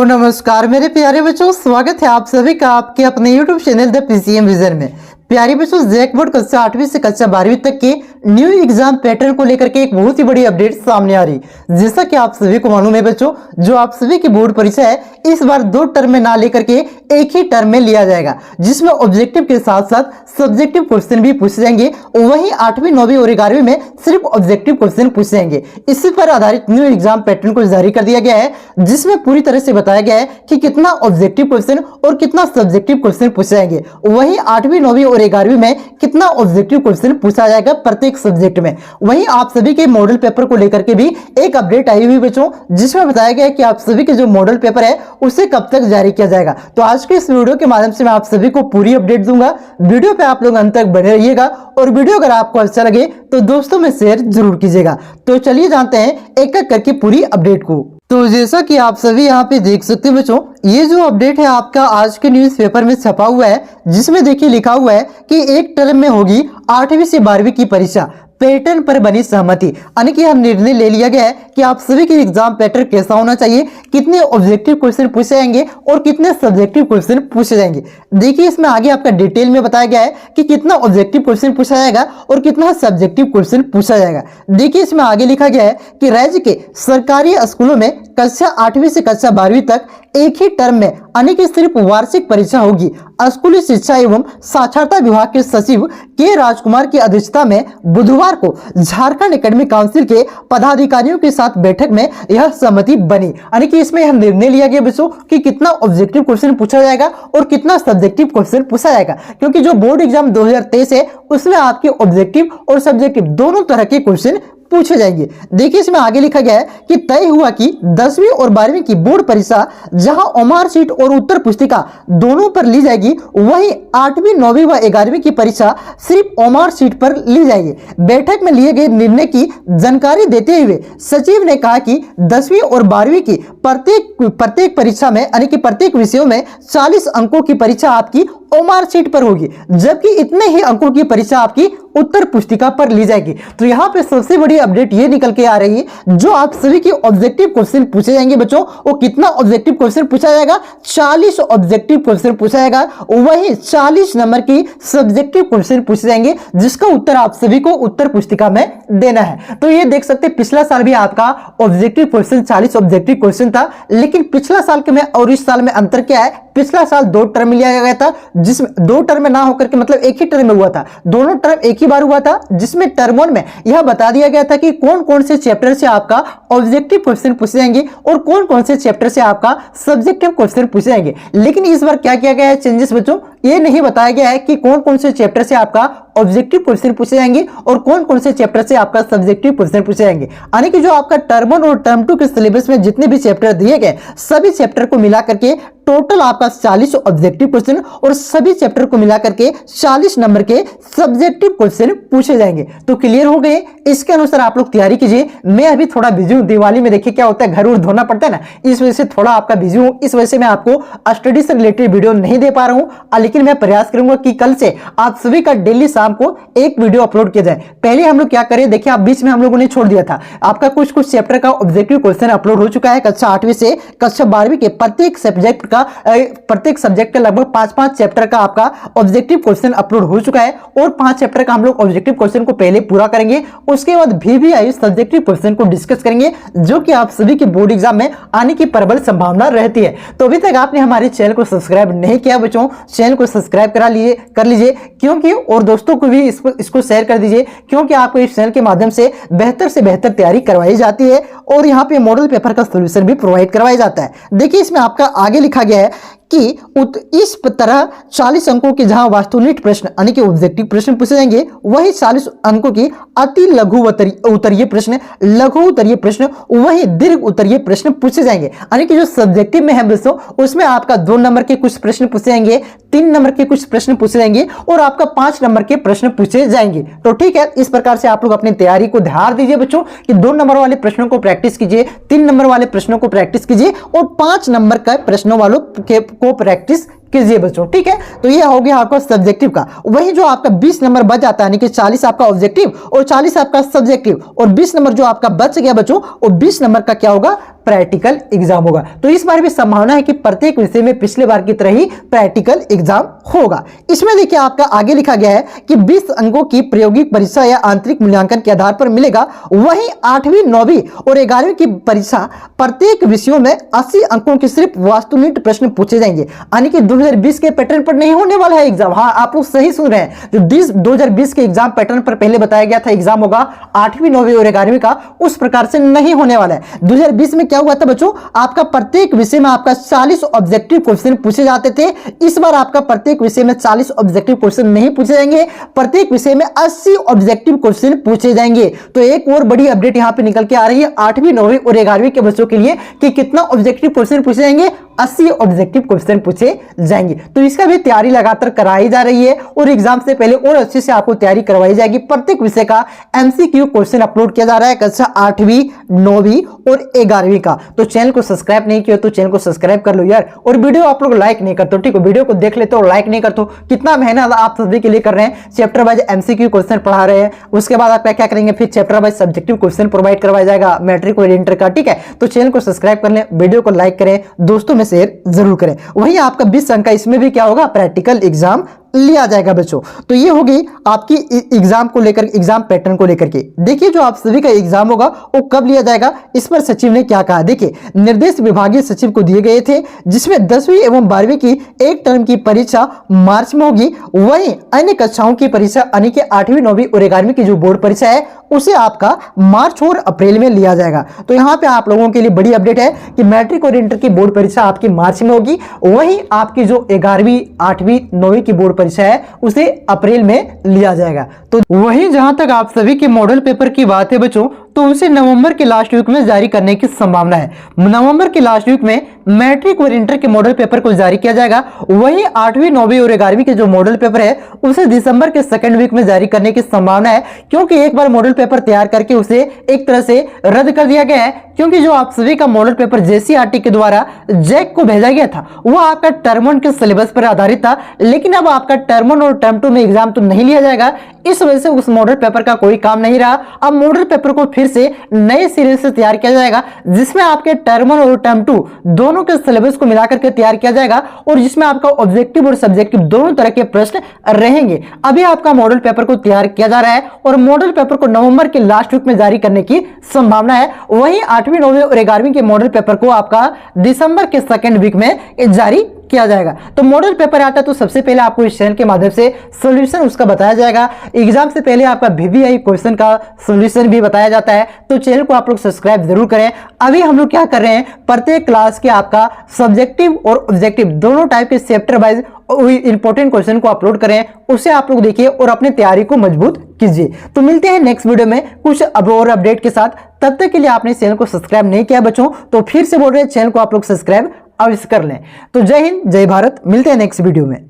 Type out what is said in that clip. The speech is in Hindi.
नमस्कार मेरे प्यारे बच्चों, स्वागत है आप सभी का आपके अपने YouTube channel the PCM vision में। प्यारे बच्चों, जैक बोर्ड कक्षा 8वीं से कक्षा 12वीं तक के न्यू एग्जाम पैटर्न को लेकर के एक बहुत ही बड़ी अपडेट सामने आ रही। जैसा कि आप सभी को मालूम है बच्चों, जो आप सभी की बोर्ड परीक्षा है इस बार 2 टर्म में ना लेकर के एक ही टर्म में लिया जाएगा, जिसमें ऑब्जेक्टिव के साथ साथ सब्जेक्टिव क्वेश्चन भी पूछे जाएंगे। वहीं 8वीं 9वीं और 11वीं में सिर्फ ऑब्जेक्टिव क्वेश्चन पूछे जाएंगे। इसी पर आधारित न्यू एग्जाम पैटर्न को जारी कर दिया गया है, जिसमें पूरी तरह से बताया गया है कि कितना ऑब्जेक्टिव क्वेश्चन और कितना सब्जेक्टिव क्वेश्चन पूछे जाएंगे। वहीं 8वीं 9वीं और 11वीं में कितना ऑब्जेक्टिव क्वेश्चन पूछा जाएगा प्रत्येक सब्जेक्ट में। वहीं आप सभी के मॉडल पेपर को लेकर के भी एक अपडेट आई हुई बच्चों, जिसमें बताया गया है कि आप सभी के जो मॉडल पेपर है उसे कब तक जारी किया जाएगा। तो आज के इस वीडियो के माध्यम से मैं आप सभी को पूरी अपडेट दूंगा। वीडियो पे आप लोग अंत तक बने रहिएगा और वीडियो अगर आपको अच्छा लगे तो दोस्तों में शेयर जरूर कीजिएगा। तो चलिए जानते हैं एक एक करके पूरी अपडेट को। तो जैसा कि आप सभी यहाँ पे देख सकते हैं बच्चों, ये जो अपडेट है आपका आज के न्यूज़पेपर में छपा हुआ है, जिसमें देखिए लिखा हुआ है कि एक टर्म में होगी 8वीं से 12वीं की परीक्षा, पैटर्न पर बनी सहमति। यानी कि यह निर्णय ले लिया गया है कि आप सभी के एग्जाम पैटर्न कैसा होना चाहिए, कितने ऑब्जेक्टिव क्वेश्चन पूछे जाएंगे और कितने सब्जेक्टिव क्वेश्चन पूछे जाएंगे। देखिए इसमें आगे आपका डिटेल में बताया गया है कि कितना ऑब्जेक्टिव क्वेश्चन पूछा जाएगा और कितना सब्जेक्टिव क्वेश्चन पूछा जाएगा। देखिए इसमें आगे लिखा गया है कि राज्य के सरकारी स्कूलों में कक्षा 8वीं से कक्षा 12वीं तक एक ही टर्म में यानी कि सिर्फ वार्षिक परीक्षा होगी। स्कूली शिक्षा एवं साक्षरता विभाग के सचिव के राजकुमार की अध्यक्षता में बुधवार को झारखंड एकेडमिक काउंसिल के पदाधिकारियों के साथ बैठक में यह सहमति बनी। यानी कि इसमें यह निर्णय लिया गया बच्चों कि कितना ऑब्जेक्टिव क्वेश्चन पूछा जाएगा और कितना सब्जेक्टिव क्वेश्चन पूछा जाएगा, क्योंकि जो बोर्ड एग्जाम 2023 है उसमें आपके ऑब्जेक्टिव और सब्जेक्टिव दोनों तरह के क्वेश्चन पूछे जाएंगे। देखिए इसमें आगे लिखा गया है कि तय हुआ कि 10वीं और 12वीं की बोर्ड परीक्षा जहां ओमार शीट और उत्तर पुस्तिका दोनों पर ली जाएगी, वहीं 8वीं 9वीं व 11वीं की परीक्षा सिर्फ ओमार शीट पर ली जाएगी। बैठक में लिए गए निर्णय की जानकारी देते हुए सचिव ने कहा कि 10वीं और 12वीं की प्रत्येक परीक्षा में यानी कि प्रत्येक विषयों में 40 अंकों की परीक्षा आपकी ओमार शीट पर होगी, जबकि इतने ही अंकों की परीक्षा आपकी उत्तर पुस्तिका पर ली जाएगी। तो यहाँ पे सबसे बड़ी अपडेट ये निकल के आ रही है, जो आप सभी के ऑब्जेक्टिव क्वेश्चन पूछे जाएंगे बच्चों, वो कितना ऑब्जेक्टिव क्वेश्चन पूछा जाएगा, 40 ऑब्जेक्टिव क्वेश्चन पूछा जाएगा। वही 40 नंबर की सब्जेक्टिव क्वेश्चन पूछे जाएंगे, जिसका उत्तर आप सभी को उत्तर पुस्तिका में देना है। तो ये देख सकते हैं पिछला साल भी आपका ऑब्जेक्टिव क्वेश्चन 40 ऑब्जेक्टिव क्वेश्चन था, लेकिन पिछला साल के में और इस साल में अंतर क्या है, पिछला साल 2 टर्म लिया गया था, जिसमें 2 टर्म में ना होकर के मतलब एक ही टर्म में हुआ था, दोनों टर्म एक ही बार हुआ था, जिसमें टर्म 1 में यह बता दिया गया था कि कौन कौन से चैप्टर से आपका ऑब्जेक्टिव क्वेश्चन पूछे जाएंगे और कौन कौन से चैप्टर से आपका सब्जेक्टिव क्वेश्चन पूछे जाएंगे। लेकिन इस बार क्या किया गया है चेंजेस बच्चों, ये नहीं बताया गया है कि कौन कौन से चैप्टर से आपका ऑब्जेक्टिव क्वेश्चन पूछे जाएंगे और कौन कौन से चैप्टर से आपका सब्जेक्टिव क्वेश्चन पूछे जाएंगे। यानी कि जो आपका टर्म 1 और टर्म 2 के सिलेबस में जितने भी चैप्टर दिए गए, सभी चैप्टर को मिला करके टोटल आपका 40 ऑब्जेक्टिव क्वेश्चन और सभी चैप्टर को मिला करके 40 नंबर के सब्जेक्टिव क्वेश्चन पूछे जाएंगे। तो क्लियर हो गए, इसके अनुसार आप लोग तैयारी कीजिए। मैं अभी थोड़ा बिजी हूं, दिवाली में देखिए क्या होता है, घर उर धोना पड़ता है ना, इस वजह से थोड़ा आपका बिजी हूं, इस वजह से मैं आपको स्टडी से रिलेटेड वीडियो नहीं दे पा रहा हूं। लेकिन मैं प्रयास करूंगा कि कल से आप सभी का डेली शाम को एक वीडियो अपलोड किया जाए। पहले हम लोग क्या करें, देखिए आप बीच में हम लोगों ने छोड़ दिया था, आपका कुछ चैप्टर का ऑब्जेक्टिव क्वेश्चन अपलोड हो चुका है। कक्षा 8वीं से कक्षा 12वीं के प्रत्येक सब्जेक्ट का लगभग 5-5 चैप्टर का आपका ऑब्जेक्टिव क्वेश्चन अपलोड हो चुका है और 5 चैप्टर का हम लोग ऑब्जेक्टिव क्वेश्चन को पहले पूरा करेंगे। उसके बाद VVI सब्जेक्टिव क्वेश्चन को डिस्कस करेंगे, जो कि आप सभी के बोर्ड एग्जाम में आने की प्रबल संभावना रहती है। तो अभी तक आपने हमारे चैनल को सब्सक्राइब नहीं किया बच्चों, चैनल को सब्सक्राइब कर लीजिए, क्योंकि और दोस्तों को भी इसको शेयर कर दीजिए, क्योंकि आपको इस चैनल के माध्यम से बेहतर तैयारी करवाई जाती है और यहाँ पे मॉडल पेपर का सोल्यूशन भी प्रोवाइड करवाया जाता है। देखिए इसमें आपका आगे लिखा गया है कि इस तरह 40 अंकों के जहां वास्तुनिष्ठ प्रश्न यानी कि ऑब्जेक्टिव प्रश्न पूछे जाएंगे, वही 40 अंकों की अति लघु उत्तरीय प्रश्न, लघु उत्तरीय प्रश्न, वही दीर्घ उत्तरीय प्रश्न पूछे जाएंगे। यानी कि जो सब्जेक्टिव में है दोस्तों, उसमें आपका 2 नंबर के कुछ प्रश्न पूछे जाएंगे, 3 नंबर के कुछ प्रश्न पूछे जाएंगे और आपका 5 नंबर के प्रश्न पूछे जाएंगे। तो ठीक है, इस प्रकार से आप लोग अपनी तैयारी को ध्यान दीजिए बच्चों कि 2 नंबर वाले प्रश्नों को प्रैक्टिस कीजिए, 3 नंबर वाले प्रश्नों को प्रैक्टिस कीजिए और 5 नंबर का प्रश्नों वालों को प्रैक्टिस कीजिए बच्चों। ठीक है, तो ये हो गया आपका सब्जेक्टिव का। वही जो आपका 20 नंबर बच जाता है, यानी कि 40 आपका ऑब्जेक्टिव और 40 आपका सब्जेक्टिव, और 20 नंबर जो आपका बच गया बच्चों, वो 20 नंबर का क्या होगा, प्रैक्टिकल एग्जाम होगा। तो इस बार भी संभावना है कि प्रत्येक विषय में पिछले बार की तरह ही प्रैक्टिकल एग्जाम होगा। इसमें देखिए आपका आगे लिखा गया है कि 20 अंकों की प्रायोगिक परीक्षा या आंतरिक मूल्यांकन के आधार पर मिलेगा। वहीं 8वीं 9वीं और 11वीं की परीक्षा प्रत्येक विषयों में 80 अंकों के सिर्फ वास्तुनिष्ठ प्रश्न पूछे जाएंगे, यानी कि 2020 के पैटर्न पर नहीं होने वाला है एग्जाम। हाँ, आप लोग सही सुन रहे हैं, जो 2020 के एग्जाम पैटर्न पर पहले बताया गया था एग्जाम होगा 8वीं 9वीं और 11वीं का, उस प्रकार से नहीं होने वाला है। 2020 में क्या हुआ था बच्चों, आपका प्रत्येक विषय में आपका 40 ऑब्जेक्टिव क्वेश्चन पूछे जाते थे। इस बार आपका प्रत्येक विषय में 40 ऑब्जेक्टिव क्वेश्चन नहीं पूछे जाएंगे, प्रत्येक विषय में 80 ऑब्जेक्टिव क्वेश्चन पूछे जाएंगे। तो एक और बड़ी अपडेट यहां पे निकल के आ रही है 8वीं 9वीं और 11वीं के बच्चों के लिए कि कितना ऑब्जेक्टिव क्वेश्चन पूछे जाएंगे, 80 ऑब्जेक्टिव क्वेश्चन पूछे जाएंगे। तो इसका भी तैयारी लगातार कराई जा रही है और एग्जाम से पहले और अच्छे से आपको तैयारी करवाई जाएगी। प्रत्येक विषय का एमसीक्यू क्वेश्चन अपलोड किया जा रहा है कक्षा 8वीं 9वीं और 11वीं का। तो चैनल को सब्सक्राइब नहीं किया तो चैनल को सब्सक्राइब कर लो यार। और वीडियो आप लोग लाइक नहीं करते, ठीक है, वीडियो को देख लेते हो लाइक नहीं करते हो, कितना मेहनत आप सभी के लिए कर रहे हैं। चैप्टर वाइज एमसीक्यू क्वेश्चन पढ़ा रहे हैं, उसके बाद आप क्या करेंगे, फिर chapter wise subjective question provide करवाया जाएगा मैट्रिक और इंटर का, ठीक है। तो चैनल को सब्सक्राइब कर लें, वीडियो को लाइक करें, दोस्तों में शेयर जरूर करें। वहीं आपका 20 अंक का इसमें भी क्या होगा, प्रैक्टिकल एग्जाम लिया जाएगा बच्चों। तो ये होगी आपकी एग्जाम को लेकर, एग्जाम पैटर्न को लेकर के। देखिए जो आप सभी का एग्जाम होगा वो कब लिया जाएगा, इस पर सचिव ने क्या कहा। देखिए निर्देश विभागीय सचिव को दिए गए थे, जिसमें 10वीं एवं 12वीं की एक टर्म की परीक्षा मार्च में होगी। वहीं अन्य कक्षाओं की परीक्षा यानी कि 8वीं 9वीं और 11वीं की जो बोर्ड परीक्षा है उसे आपका मार्च और अप्रैल में लिया जाएगा। तो यहाँ पे आप लोगों के लिए बड़ी अपडेट है कि मैट्रिक और इंटर की बोर्ड परीक्षा आपकी मार्च में होगी। वहीं आपकी जो 11वीं 8वीं 9वीं की बोर्ड परीक्षा है उसे अप्रैल में लिया जाएगा। तो वहीं जहां तक आप सभी के मॉडल पेपर की बात है बच्चों, तो उसे नवंबर के लास्ट वीक में जारी करने की संभावना है। नवंबर के लास्ट वीक में मैट्रिक और इंटर के मॉडल पेपर को जारी किया जाएगा। वहीं 8वीं 9वीं और 11वीं के जो मॉडल पेपर है उसे दिसंबर के सेकंड वीक में जारी करने की संभावना है, क्योंकि एक बार मॉडल पेपर तैयार करके उसे एक तरह से रद्द कर दिया गया है। क्योंकि जो आप सभी का मॉडल पेपर जेसीईआरटी के द्वारा जैक को भेजा गया था वो आपका टर्म 1 के सिलेबस पर आधारित था, लेकिन अब आपका टर्म 1 और टर्म 2 में एग्जाम तो नहीं लिया जाएगा। इस वजह से उस मॉडल पेपर का कोई काम नहीं रहा। अब मॉडल पेपर को फिर से नए सिरे से तैयार किया जाएगा, जिसमें आपके टर्म 1 और टर्म 2 दोनों के सिलेबस को मिलाकर के तैयार किया जाएगा और जिसमें आपका ऑब्जेक्टिव और सब्जेक्टिव दोनों तरह के प्रश्न रहेंगे। अभी आपका मॉडल पेपर को तैयार किया जा रहा है और मॉडल पेपर को नवंबर के लास्ट वीक में जारी करने की संभावना है। वहीं 8वीं 9वीं और 11वीं के मॉडल पेपर को आपका दिसंबर के सेकंड वीक में जारी किया जाएगा। तो मॉडल पेपर आता है तो सबसे पहले आपको इस चैनल के माध्यम से सॉल्यूशन उसका बताया जाएगा। एग्जाम से पहले आपका वीवीआई क्वेश्चन का सॉल्यूशन भी बताया जाता है, तो चैनल को आप लोग सब्सक्राइब जरूर करें। अभी हम लोग क्या कर रहे हैं, प्रत्येक क्लास के आपका सब्जेक्टिव और ऑब्जेक्टिव दोनों टाइप के चैप्टर वाइज इंपॉर्टेंट क्वेश्चन को अपलोड करें, उसे आप लोग देखिए और अपनी तैयारी को मजबूत कीजिए। तो मिलते हैं नेक्स्ट वीडियो में कुछ अब और अपडेट के साथ। तब तक के लिए आपने चैनल को सब्सक्राइब नहीं किया बच्चों, तो फिर से बोल रहे हैं चैनल को आप लोग सब्सक्राइब अवश्य कर लें। तो जय हिंद, जय भारत, मिलते हैं नेक्स्ट वीडियो में।